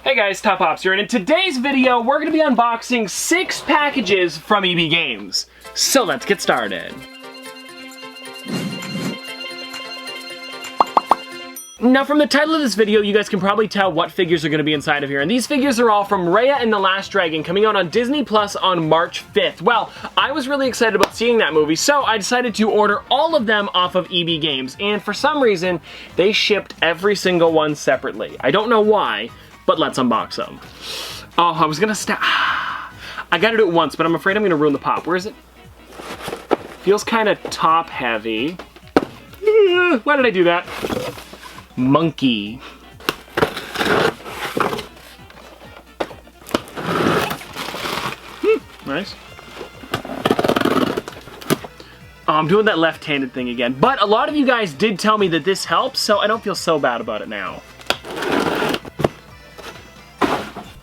Hey guys, Top Pops here, and in today's video, we're going to be unboxing 6 packages from EB Games. So let's get started. Now from the title of this video, you guys can probably tell what figures are going to be inside of here. And these figures are all from Raya and the Last Dragon, coming out on Disney Plus on March 5th. Well, I was really excited about seeing that movie, so I decided to order all of them off of EB Games. And for some reason, they shipped every single one separately. I don't know why, but let's unbox them. Oh, I was going to I got to do it once, but I'm afraid I'm going to ruin the pop. Where is it? Feels kind of top heavy. Why did I do that? Monkey. Nice. Oh, I'm doing that left-handed thing again. But a lot of you guys did tell me that this helps, so I don't feel so bad about it now.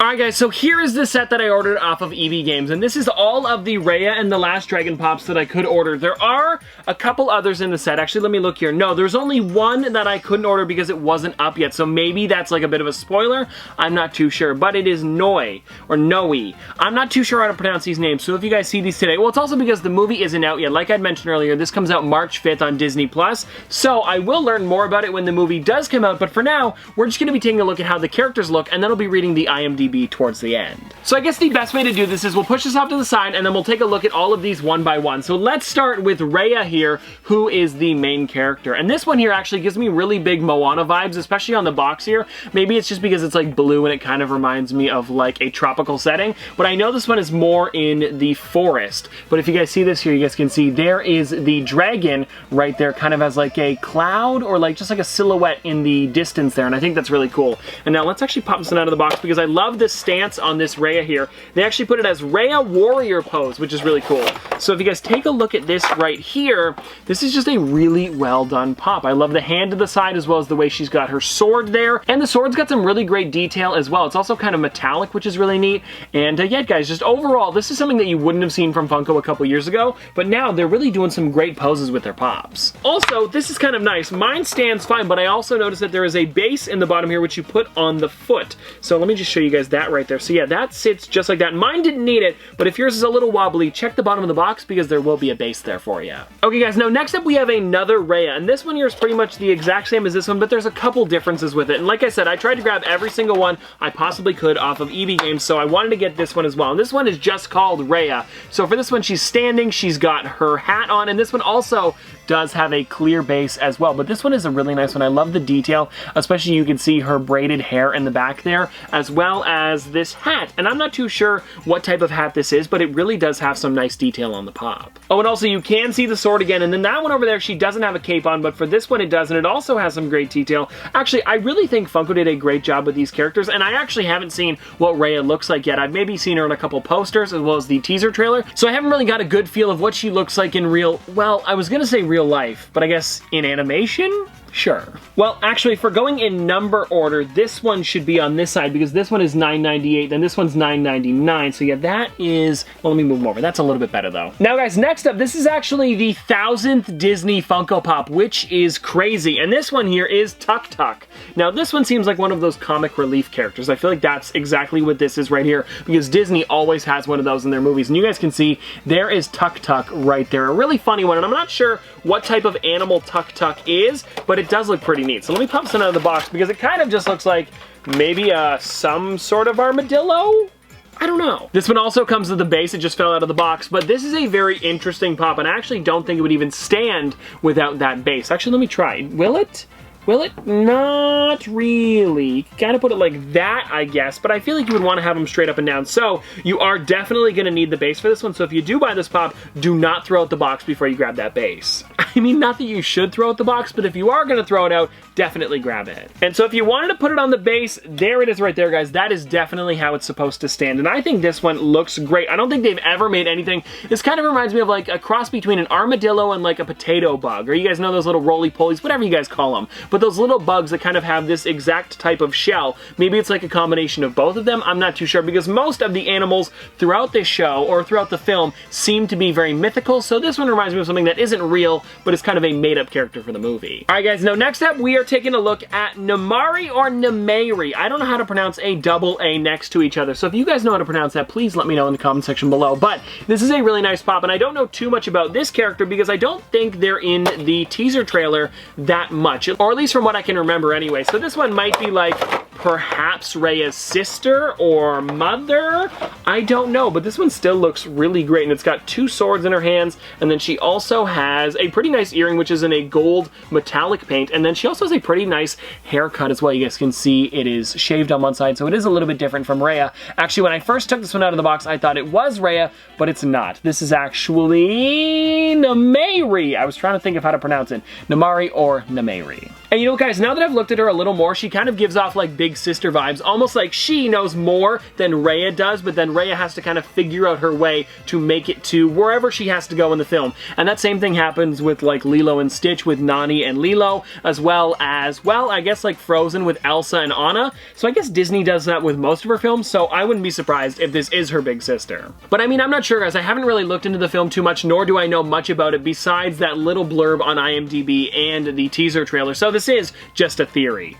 Alright guys, so here is the set that I ordered off of EB Games, and this is all of the Raya and the Last Dragon Pops that I could order. There are a couple others in the set. Actually, let me look here. No, there's only one that I couldn't order because it wasn't up yet, so maybe that's like a bit of a spoiler. I'm not too sure, but it is Noi, or Noe. I'm not too sure how to pronounce these names, so if you guys see these today, well, it's also because the movie isn't out yet. Like I mentioned earlier, this comes out March 5th on Disney Plus, so I will learn more about it when the movie does come out, but for now, we're just going to be taking a look at how the characters look, and then I'll be reading the IMDb towards the end. So I guess the best way to do this is we'll push this off to the side and then we'll take a look at all of these one by one. So let's start with Raya here, who is the main character. And this one here actually gives me really big Moana vibes, especially on the box here. Maybe it's just because it's like blue and it kind of reminds me of like a tropical setting, but I know this one is more in the forest. But if you guys see this here, you guys can see there is the dragon right there, kind of as like a cloud or like just like a silhouette in the distance there, and I think that's really cool. And now let's actually pop this one out of the box because I love this stance on this Raya here. They actually put it as Raya Warrior pose, which is really cool. So if you guys take a look at this right here, this is just a really well done pop. I love the hand to the side as well as the way she's got her sword there. And the sword's got some really great detail as well. It's also kind of metallic, which is really neat. And yeah, guys, just overall, this is something that you wouldn't have seen from Funko a couple years ago, but now they're really doing some great poses with their pops. Also, this is kind of nice. Mine stands fine, but I also noticed that there is a base in the bottom here, which you put on the foot. So let me just show you guys that right there. So yeah, that sits just like that. Mine didn't need it, but if yours is a little wobbly, check the bottom of the box because there will be a base there for you. Okay guys, now next up we have another Raya, and this one here is pretty much the exact same as this one, but there's a couple differences with it. And like I said, I tried to grab every single one I possibly could off of EB Games, so I wanted to get this one as well. And this one is just called Raya. So for this one, she's standing, she's got her hat on, and this one also does have a clear base as well. But this one is a really nice one. I love the detail, especially you can see her braided hair in the back there, as well as this hat. And I'm not too sure what type of hat this is, but it really does have some nice detail on the pop. Oh, and also you can see the sword again, and then that one over there, she doesn't have a cape on, but for this one it does, and it also has some great detail. Actually, I really think Funko did a great job with these characters, and I actually haven't seen what Raya looks like yet. I've maybe seen her in a couple posters as well as the teaser trailer, so I haven't really got a good feel of what she looks like in real, well, I was gonna say real life, but I guess in animation? Sure. Well, actually, if we're going in number order, this one should be on this side because this one is $9.98, then this one's $9.99. So yeah, that is, well, let me move them over. That's a little bit better though. Now guys, next up, this is actually the 1000th Disney Funko Pop, which is crazy. And this one here is Tuk Tuk. Now this one seems like one of those comic relief characters. I feel like that's exactly what this is right here because Disney always has one of those in their movies. And you guys can see there is Tuk Tuk right there. A really funny one. And I'm not sure what type of animal Tuk Tuk is, but it does look pretty neat. So let me pop this out of the box because it kind of just looks like maybe some sort of armadillo? I don't know. This one also comes with the base. It just fell out of the box, but this is a very interesting pop, and I actually don't think it would even stand without that base. Actually, let me try. Will it? Will it? Not really. Kind of put it like that, I guess, but I feel like you would want to have them straight up and down. So you are definitely going to need the base for this one. So if you do buy this pop, do not throw out the box before you grab that base. I mean, not that you should throw out the box, but if you are going to throw it out, definitely grab it. And so if you wanted to put it on the base, there it is right there, guys. That is definitely how it's supposed to stand. And I think this one looks great. I don't think they've ever made anything. This kind of reminds me of like a cross between an armadillo and like a potato bug. Or you guys know those little roly-polies, whatever you guys call them. but those little bugs that kind of have this exact type of shell, maybe it's like a combination of both of them. I'm not too sure, because most of the animals throughout this show or throughout the film seem to be very mythical, so this one reminds me of something that isn't real, but is kind of a made-up character for the movie. Alright guys, now next up we are taking a look at Namari or Namari. I don't know how to pronounce a double A next to each other, so if you guys know how to pronounce that, please let me know in the comment section below. But this is a really nice pop, and I don't know too much about this character because I don't think they're in the teaser trailer that much, or at least from what I can remember anyway. So this one might be like perhaps Raya's sister or mother? I don't know, but this one still looks really great, and it's got two swords in her hands, and then she also has a pretty nice earring, which is in a gold metallic paint, and then she also has a pretty nice haircut as well. You guys can see it is shaved on one side, so it is a little bit different from Raya. Actually, when I first took this one out of the box, I thought it was Raya, but it's not. This is actually Namari. I was trying to think of how to pronounce it. Namari or Namari. And you know, guys, now that I've looked at her a little more, she kind of gives off like big sister vibes, almost like she knows more than Raya does, but then Raya has to kind of figure out her way to make it to wherever she has to go in the film. And that same thing happens with like Lilo and Stitch with Nani and Lilo, as well as, well, I guess like Frozen with Elsa and Anna. So I guess Disney does that with most of her films, so I wouldn't be surprised if this is her big sister. But I mean, I'm not sure, guys. I haven't really looked into the film too much, nor do I know much about it besides that little blurb on IMDb and the teaser trailer. So this is just a theory.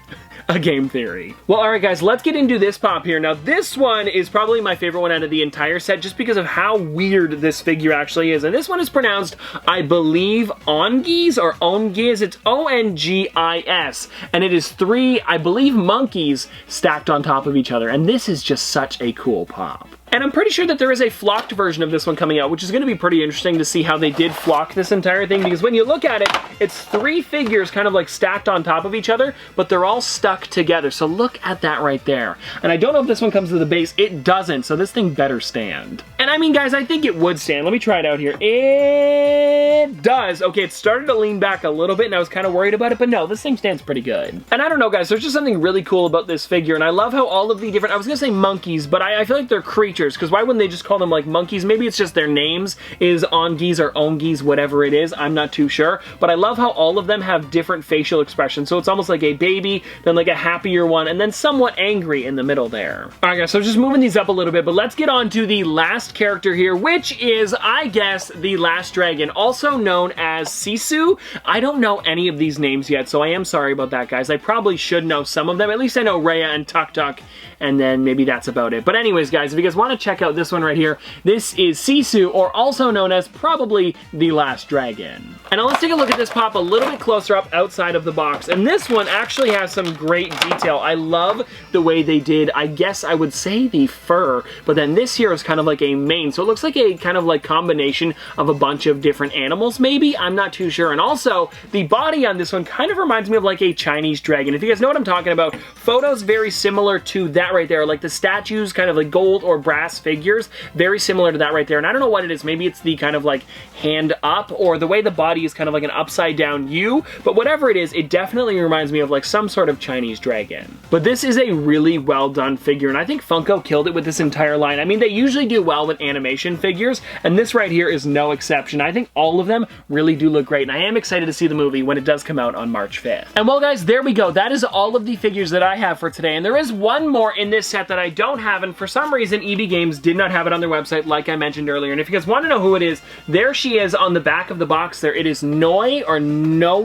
A game theory. Well, alright guys, let's get into this pop here. Now, this one is probably my favorite one out of the entire set just because of how weird this figure actually is. And this one is pronounced, I believe, Ongis or Ongis. It's O-N-G-I-S. And it is three, I believe, monkeys stacked on top of each other. And this is just such a cool pop. And I'm pretty sure that there is a flocked version of this one coming out, which is going to be pretty interesting to see how they did flock this entire thing, because when you look at it, it's three figures kind of like stacked on top of each other, but they're all stuck together. So look at that right there. And I don't know if this one comes to the base. It doesn't, so this thing better stand. And I mean, guys, I think it would stand. Let me try it out here. It does. Okay, it started to lean back a little bit, and I was kind of worried about it, but no, this thing stands pretty good. And I don't know, guys, there's just something really cool about this figure, and I love how all of the different, I was going to say monkeys, but I feel like they're creatures, because why wouldn't they just call them like monkeys? Maybe it's just their names is Ongis or Ongis, whatever it is. I'm not too sure. But I love how all of them have different facial expressions. So it's almost like a baby, then like a happier one, and then somewhat angry in the middle there. Alright guys, so just moving these up a little bit, but let's get on to the last character here, which is, I guess, the last dragon, also known as Sisu. I don't know any of these names yet, so I am sorry about that, guys. I probably should know some of them. At least I know Raya and Tuk Tuk, and then maybe that's about it. But anyways, guys, if you guys want to check out this one right here, this is Sisu, or also known as probably the last dragon. And now let's take a look at this pop a little bit closer up outside of the box. And this one actually has some great detail. I love the way they did, I guess I would say the fur, but then this here is kind of like a mane. So it looks like a kind of like combination of a bunch of different animals, maybe? I'm not too sure. And also, the body on this one kind of reminds me of like a Chinese dragon. If you guys know what I'm talking about, photos very similar to that right there. Like the statues, kind of like gold or brass figures, very similar to that right there. And I don't know what it is. Maybe it's the kind of like hand up, or the way the body is kind of like an upside down U, but whatever it is, it definitely reminds me of like some sort of Chinese dragon. But this is a really well done figure, and I think Funko killed it with this entire line. I mean, they usually do well with animation figures, and this right here is no exception. I think all of them really do look great, and I am excited to see the movie when it does come out on March 5th. And well, guys, there we go. That is all of the figures that I have for today, and there is one more in this set that I don't have, and for some reason, EB Games did not have it on their website, like I mentioned earlier. And if you guys want to know who it is, there she is on the back of the box there. It is Noi or Noe.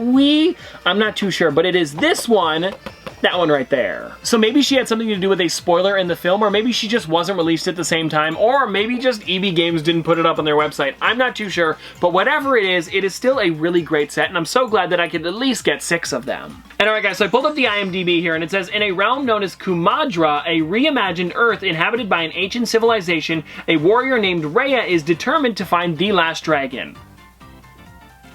I'm not too sure, but it is this one. That one right there. So maybe she had something to do with a spoiler in the film, or maybe she just wasn't released at the same time, or maybe just EB Games didn't put it up on their website. I'm not too sure, but whatever it is still a really great set, and I'm so glad that I could at least get 6 of them. And alright guys, so I pulled up the IMDb here, and it says, in a realm known as Kumadra, a reimagined Earth inhabited by an ancient civilization, a warrior named Raya is determined to find the last dragon.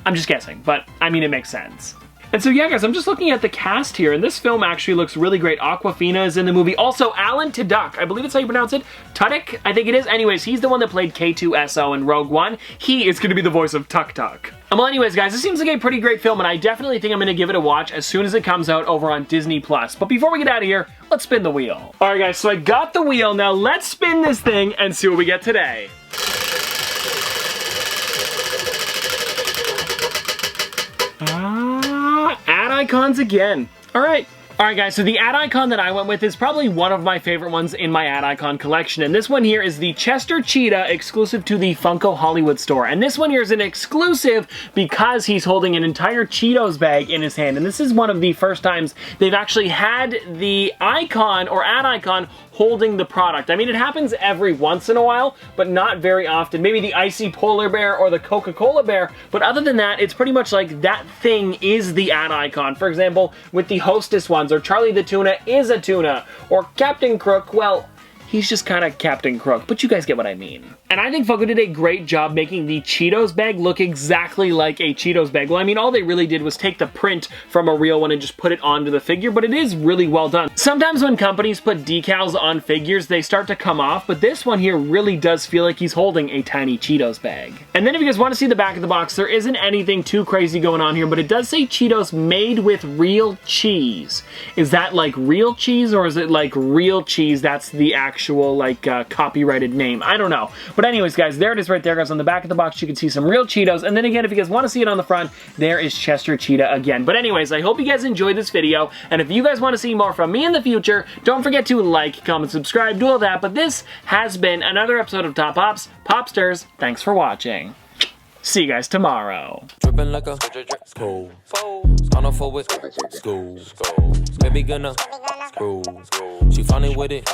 I'm just guessing, but I mean, it makes sense. And so yeah, guys, I'm just looking at the cast here, and this film actually looks really great. Awkwafina is in the movie. Also, Alan Tudyk, I believe that's how you pronounce it. Tudyk, I think it is. Anyways, he's the one that played K2SO in Rogue One. He is going to be the voice of Tuk Tuk. And well, anyways, guys, this seems like a pretty great film, and I definitely think I'm going to give it a watch as soon as it comes out over on Disney+. But before we get out of here, let's spin the wheel. Alright, guys, so I got the wheel. Now let's spin this thing and see what we get today. icons again. All right. Alright guys, so the ad icon that I went with is probably one of my favorite ones in my ad icon collection, and this one here is the Chester Cheetah exclusive to the Funko Hollywood store. And this one here is an exclusive because he's holding an entire Cheetos bag in his hand, and this is one of the first times they've actually had the icon or ad icon holding the product. I mean, it happens every once in a while, but not very often. Maybe the Icy Polar Bear or the Coca-Cola Bear, but other than that, it's pretty much like that thing is the ad icon. For example, with the Hostess ones, or Charlie the Tuna is a tuna, or Captain Crook, well, he's just kind of Captain Crook, but you guys get what I mean. And I think Funko did a great job making the Cheetos bag look exactly like a Cheetos bag. Well, I mean, all they really did was take the print from a real one and just put it onto the figure, but it is really well done. Sometimes when companies put decals on figures, they start to come off, but this one here really does feel like he's holding a tiny Cheetos bag. And then if you guys want to see the back of the box, there isn't anything too crazy going on here, but it does say Cheetos made with real cheese. Is that like real cheese, or is it like real cheese that's the actual like copyrighted name? I don't know. But anyways, guys, there it is right there, guys. On the back of the box, you can see some real Cheetos. And then again, if you guys want to see it on the front, there is Chester Cheetah again. But anyways, I hope you guys enjoyed this video. And if you guys want to see more from me in the future, don't forget to like, comment, subscribe, do all that. But this has been another episode of Top Pops. Popsters, thanks for watching. See you guys tomorrow. Dripping like a school. Gonna forward school. Baby gonna screw. She funny with it.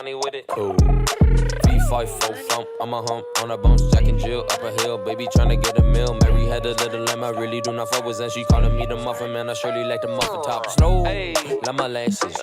Cool. V5 full thump. I'm a hump on a bounce. Jack and Jill up a hill. Baby tryna get a meal. Mary had a little lamb. I really do not fuck with that. She calling me the muffin man. I surely like the muffin top. Snow. Like my lashes.